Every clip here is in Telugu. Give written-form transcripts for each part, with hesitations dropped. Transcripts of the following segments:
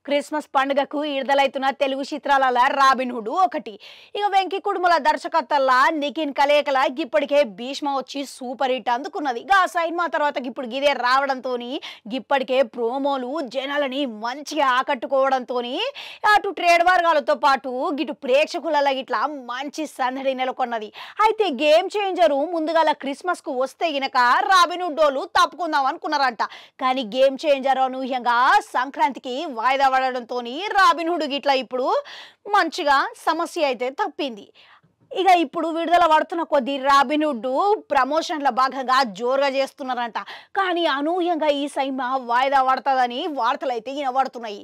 క్రిస్మస్ పండుగకు విడుదలైతున్న తెలుగు చిత్రాల రాబిన్ హుడ్ ఒకటి. ఇక వెంకీ కుడుముల దర్శకత్వంలో నిఖిన్ కలేకల ఇప్పటికే భీష్మ వచ్చి సూపర్ హిట్ అందుకున్నది. ఇక ఆ సినిమా తర్వాత ఇప్పుడు గిదే రావడంతో ఇప్పటికే ప్రోమోలు జనాలని మంచిగా ఆకట్టుకోవడంతో అటు ట్రేడ్ వర్గాలతో పాటు ఇటు ప్రేక్షకుల ఇట్లా మంచి సందడి నెలకొన్నది. అయితే గేమ్ చేంజరు ముందుగా క్రిస్మస్ కు వస్తే గినక రాబిన్ హుడ్ వాళ్ళు తప్పుకుందాం అనుకున్నారంట. కానీ గేమ్ చేంజర్ అనూహ్యంగా సంక్రాంతికి వాయిదా పడడంతో రాబిన్ హుడ్ గిట్లా ఇప్పుడు మంచిగా సమస్య అయితే తప్పింది. ఇక ఇప్పుడు విడుదల పడుతున్న కొద్ది రాబిన్ హుడ్ ప్రమోషన్ల భాగంగా జోరుగా చేస్తున్నారంట. కానీ అనూహ్యంగా ఈ సినిమా వాయిదా పడుతుందని వార్తలు అయితే వినబడుతున్నాయి.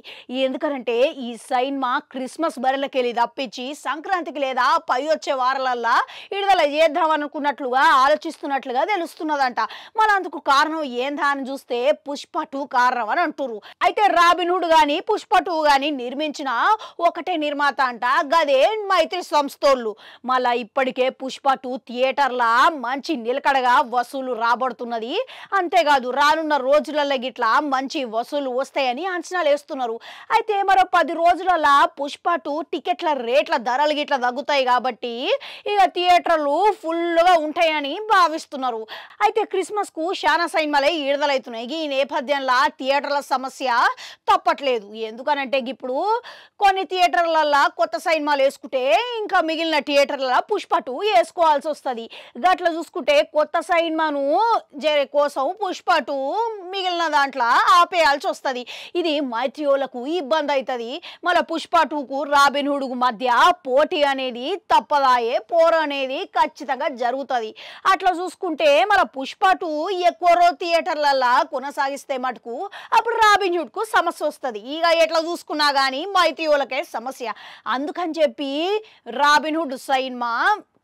ఎందుకంటే ఈ సినిమా క్రిస్మస్ బరిలోకెళ్ళి తప్పించి సంక్రాంతికి లేదా పై వచ్చే వారాలల్లా విడుదల చేద్దాం అనుకున్నట్లుగా ఆలోచిస్తున్నట్లుగా తెలుస్తున్నదంట. మరి అందుకు కారణం ఏందా అని చూస్తే పుష్ప 2 కారణం అని అంటున్నారు. అయితే రాబిన్ హుడ్ కానీ పుష్ప 2 కానీ నిర్మించిన ఒకటే నిర్మాత అంట, గదే మైత్రి సంస్థలు. మళ్ళా ఇప్పటికే పుష్ప 2 థియేటర్ల మంచి నిలకడగా వసూలు రాబడుతున్నది. అంతేకాదు రానున్న రోజులలో గిట్లా మంచి వసూలు వస్తాయని అంచనాలు వేస్తున్నారు. అయితే మరో 10 రోజులలో పుష్ప 2 టికెట్ల రేట్ల ధరలు గిట్లా తగ్గుతాయి కాబట్టి ఇక థియేటర్లు ఫుల్గా ఉంటాయని భావిస్తున్నారు. అయితే క్రిస్మస్ కు చాలా సినిమాలే విడుదలవుతున్నాయి. ఈ నేపథ్యంలో థియేటర్ల సమస్య తప్పట్లేదు. ఎందుకనంటే ఇప్పుడు కొన్ని థియేటర్లలో కొత్త సినిమాలు వేసుకుంటే ఇంకా మిగిలిన థియేటర్ల పుష్ప 2 వేసుకోవాల్సి వస్తుంది. గట్ల చూసుకుంటే కొత్త సినిమాను కోసం పుష్ప 2 మిగిలిన దాంట్లో ఆపేయాల్సి వస్తుంది. ఇది మైత్రియోలకు ఇబ్బంది అవుతుంది. మళ్ళీ పుష్ప 2కు రాబిన్ హుడ్ మధ్య పోటీ అనేది తప్పదాయే, పోరు అనేది ఖచ్చితంగా జరుగుతుంది. అట్లా చూసుకుంటే మళ్ళీ పుష్ప 2 ఎక్కువ థియేటర్లలో కొనసాగిస్తే మటుకు అప్పుడు రాబిన్ హుడ్ కు సమస్య వస్తుంది. ఇక ఎట్లా చూసుకున్నా కానీ మైత్రియోలకే సమస్య. అందుకని చెప్పి రాబిన్ హుడ్ సినిమా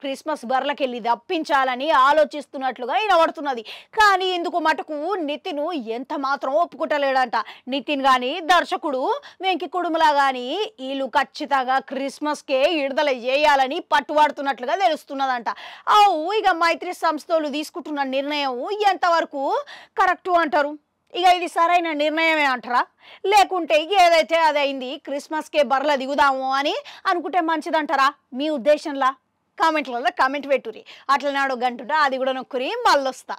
క్రిస్మస్ బర్లకెళ్ళి తప్పించాలని ఆలోచిస్తున్నట్లుగా వినబడుతున్నది. కానీ ఇందుకు మటుకు నితిన్ ఎంత మాత్రం ఒప్పుకుంటలేడంట. నితిన్ కానీ దర్శకుడు వెంకీ కుడుములా కానీ వీళ్ళు ఖచ్చితంగా క్రిస్మస్కే విడుదల చేయాలని పట్టుబడుతున్నట్లుగా తెలుస్తున్నదంట. ఇక మైత్రి సంస్థలు తీసుకుంటున్న నిర్ణయం ఎంతవరకు కరెక్టు అంటారు? ఇక ఇది సరైన నిర్ణయమే అంటారా, లేకుంటే ఏదైతే అదైంది క్రిస్మస్కే బర్ల దిగుదాము అని అనుకుంటే మంచిదంటారా? మీ ఉద్దేశంలా కామెంట్లలో కామెంట్ పెట్టుర్రి. అట్లనే అడుగు గంటుంటా, అది కూడా నొక్కురి మళ్ళొస్తా.